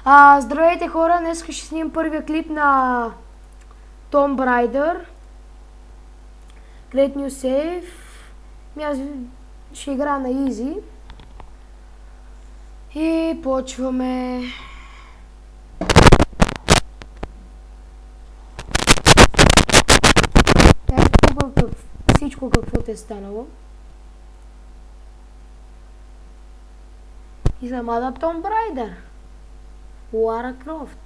Здравейте хора, днес ще снимам първия клип на Tomb Raider. Create New Save. Аз ще игра на Easy. И почваме. Ето тук всичко каквото е станало. И самата Tomb Raider. Лара Крофт.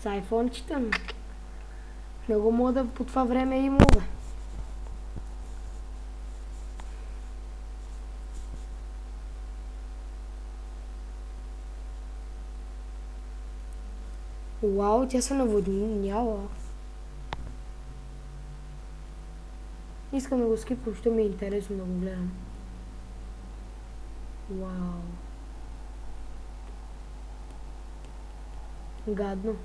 С айфончета ми. Много мода по това време имало, бе. Вау, тя се наводняла. Искам да го скипвам, защото ми е интересно да го гледам. Вау. Гадно.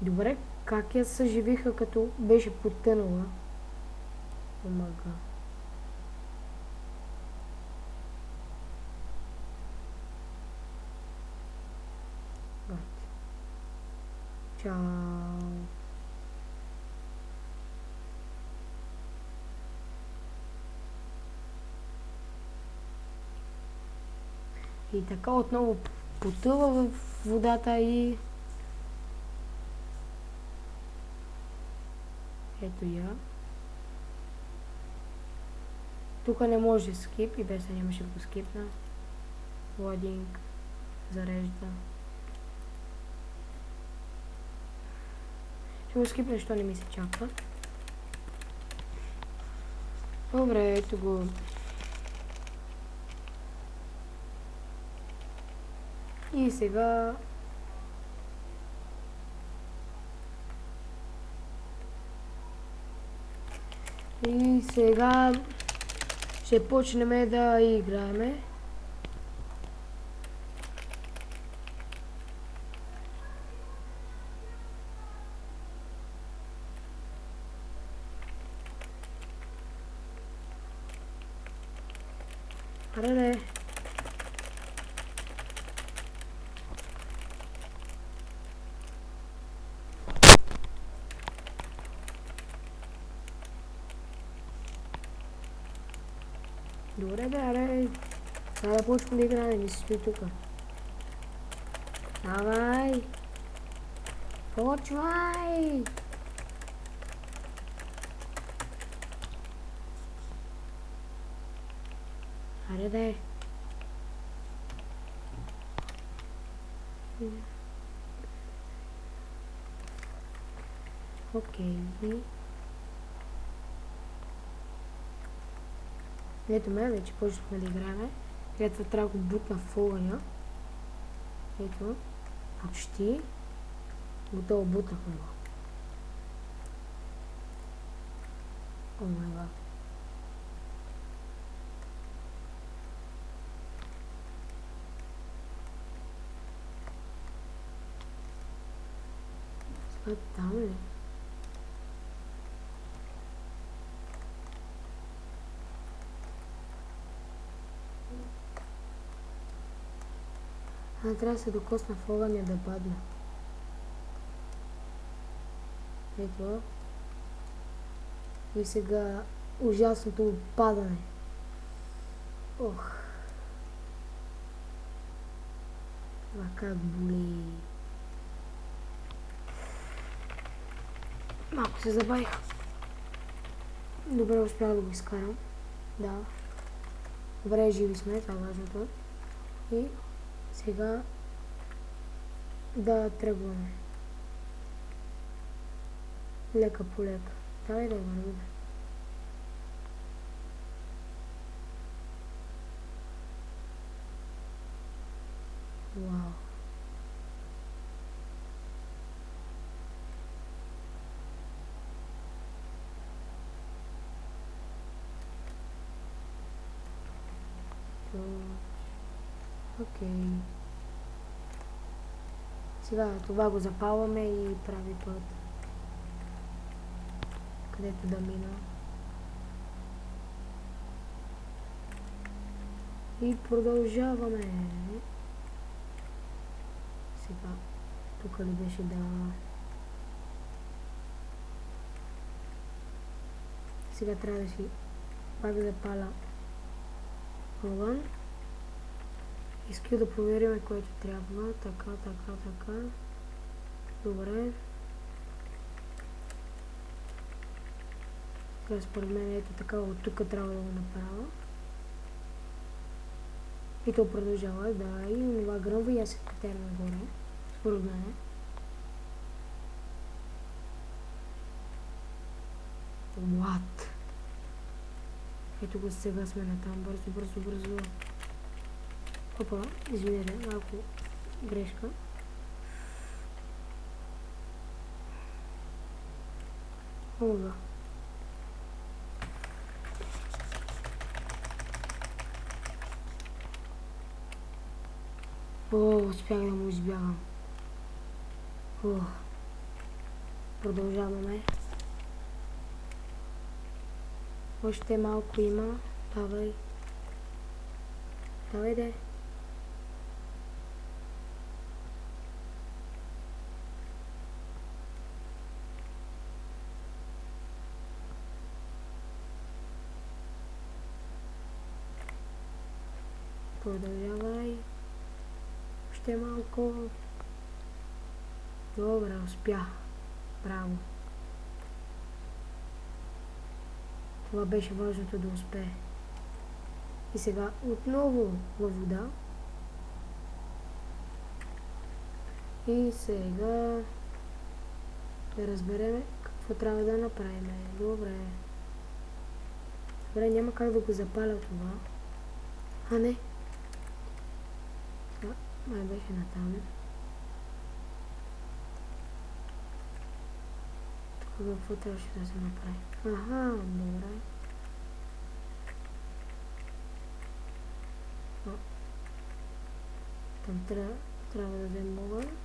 Добре, как я съживиха като беше потънала? Омага. Чао. И така отново потъва в водата и... Ето я. Тук не може скип и без да нямаше да го скипна. Лодинг. Зарежда. Ще го скипна, защото не ми се чаква. Добре, ето го. И сега... И сега ще почнем да играем. Аре. Добре бе, аре. Сега да почвам да играем, не си стои тука. Давай. Почвай. Аре да е. Окей. Ето ме, вече почнахме да играем. Ето трябва да го бутна в огъня. Ето. Почти. Готово, бутнахме го. О май гад. Сега там ли? Трябва да се докосна в огъня да падна. Ето. И сега ужасното падане. Ох. Това как боли. Малко се забавих. Добре, успях да го изкарам. Да. Добре, живи сме, това е важното. И сега да тръгваме. Лека по лека. Давай да вървим. Вау. Окей. Сега това го запалваме и прави път. Където да мина. И продължаваме. Сега, тук ли беше да... Сега трябва да си пак да запаля огън. Искам да проверим което трябва. Така. Добре. Сега според мен ето така от тук трябва да го направя. И то продължава, да, и това гръмва и аз се катера нагоре. Според мен. What? Ето го сега сме на там. Бързо. Опа, извинете, малко грешка. Ога. О, успях да му избягам. Продължаваме. Още малко има. Давай. Давай де. Продължавай. Още малко. Добре, успях. Браво. Това беше важното да успее. И сега отново във вода. И сега да разберем какво трябва да направим. Добре. Добре, няма как да го запаля това. А не. Май беше натам. Тук какво трябваше да се направи? Аха, добре. Там трябва да вземем огън.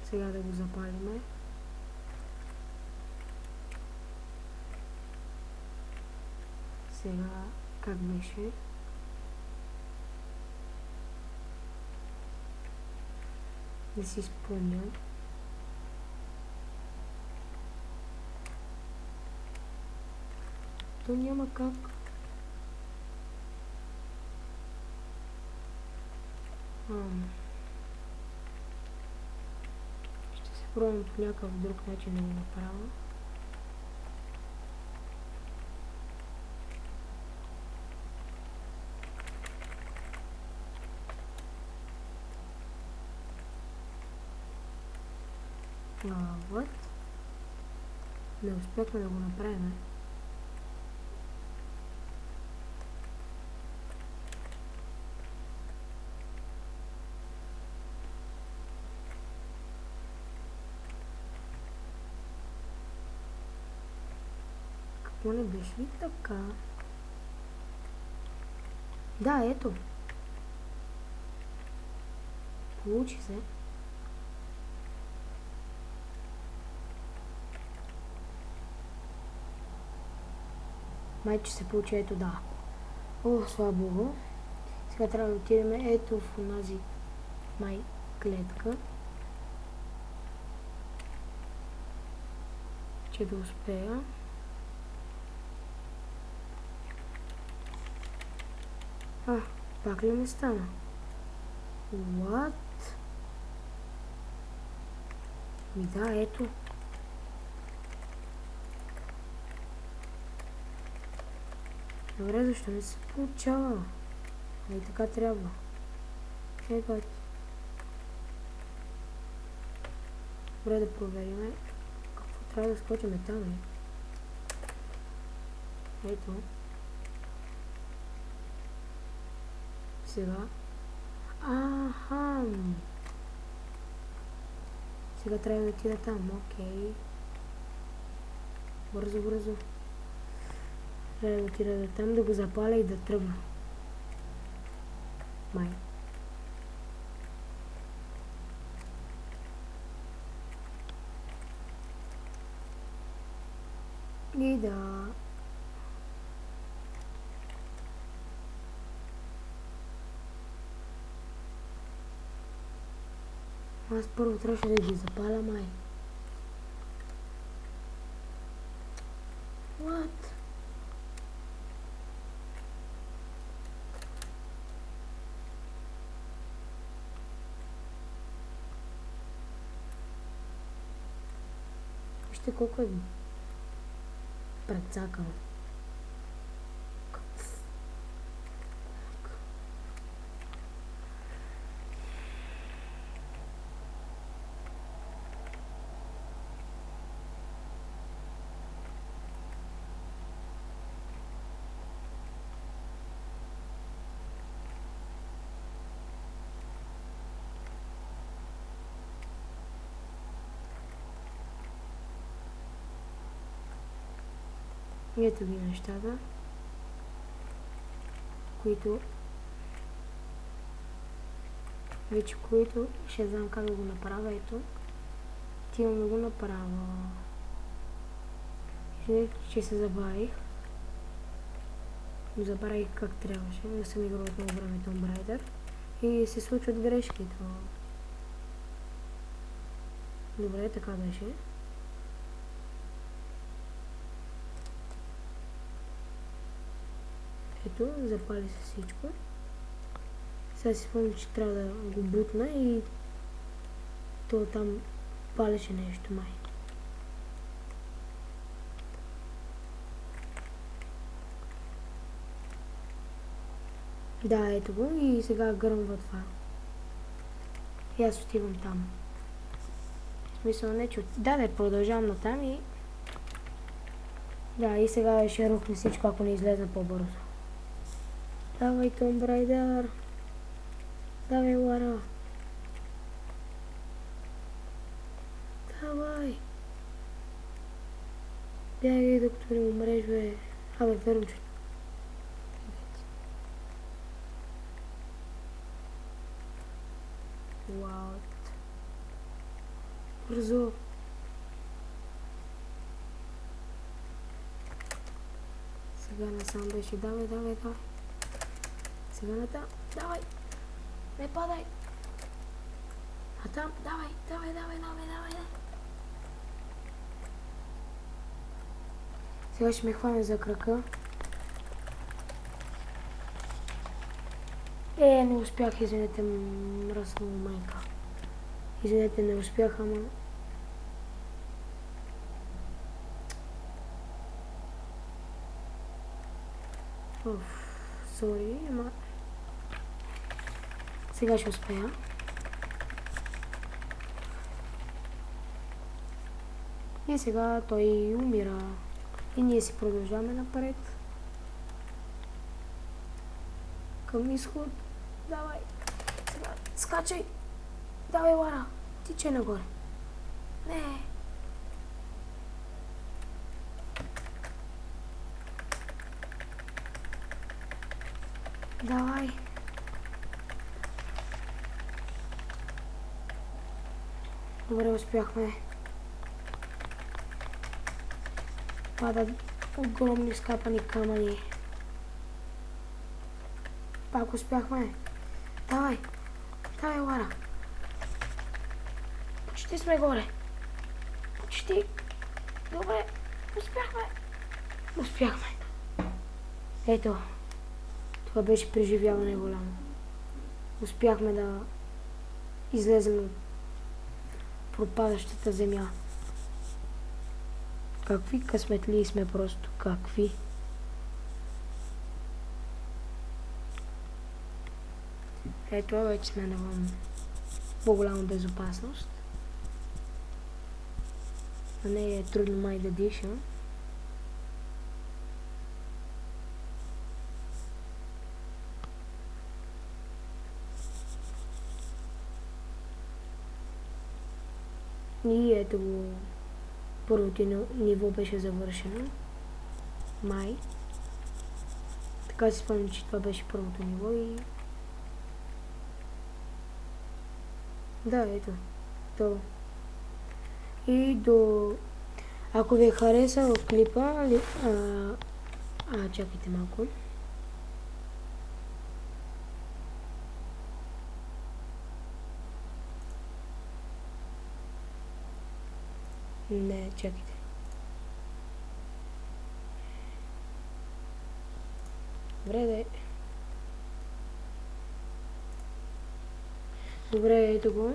Сега да го запалиме. Сега как беше? Не си спомням. То няма как. Ще се пробвам по някакъв друг начин да го направя. Вот. Не успяхме да го направим. Какво не беше ли така? Да, ето. Получи се. Майче се получи, ето да. О, слава Богу. Сега трябва да отидем ето в онази май клетка. Че да успея. Пак ли не стана? What? Ми да, ето. Добре, защо не се получава? Ай така трябва. Ето. Добре, да проверим. Какво трябва да скочим там? Ето. Сега. Аха. Сега трябва да отида там. Окей. Бързо. Трябва да отида до там, да го запаля и да тръгна. Май. И да... Аз първо трябваше да ги запаля, май. What? Вижте колко е прецакано. Ето ги нещата, които ще знам как да го направя. Ето, отивам да го направя. Че се забавих. Забравих как трябваше. Не съм играл от много време Tomb Raider. И се случват грешки. Добре, така беше. Ето, запали се всичко. Сега си спомням, че трябва да го бутна и то там палеше нещо, май. Да, ето го и сега гръмва това. И аз отивам там. В смисъл не, че... Да, продължавам натам и... Да, и сега ще рухне всичко, ако не излезна по-бързо. Давай, Tomb Raider. Давай, Лара. Давай. Бягай, докато не умреш, бе. Абе, верно, че... Вау. Бързо. Сега насам беше. Давай. Сега натам. Давай. Не падай. Натам. Давай. Сега ще ме хване за крака. Не успях, извинете, мръсна майка. Извинете, не успях, ама... Сори, ама... Сега ще успея. И сега той умира. И ние си продължаваме напред. Към изход. Давай. Сега скачай. Давай, Лара. Тичай нагоре. Не. Давай. Добре, успяхме. Падат огромни скапани камъни. Пак успяхме. Давай. Давай, Лара. Почти сме горе. Почти. Добре. Успяхме. Ето. Това беше преживяване голямо. Успяхме да излезем от пропадащата земя. Какви късметли сме просто. Какви. Ето, вече сме на по-голяма безопасност. На нея е трудно май да дишам. И ето го, първото ниво беше завършено. Май. Така си спомням, че това беше първото ниво и... Да, ето. То. И до... Ако ви е харесал клипа... чакайте малко. Не, чакайте. Добре, да. Добре, ето го.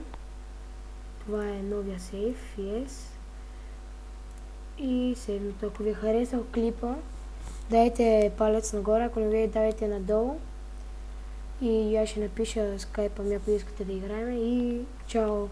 Това е новия сейф, yes. И следното, ако ви е харесал клипа, дайте палец нагоре, ако не ви давайте надолу. И аз ще напиша скайпа ми, ако искате да играем. И чао!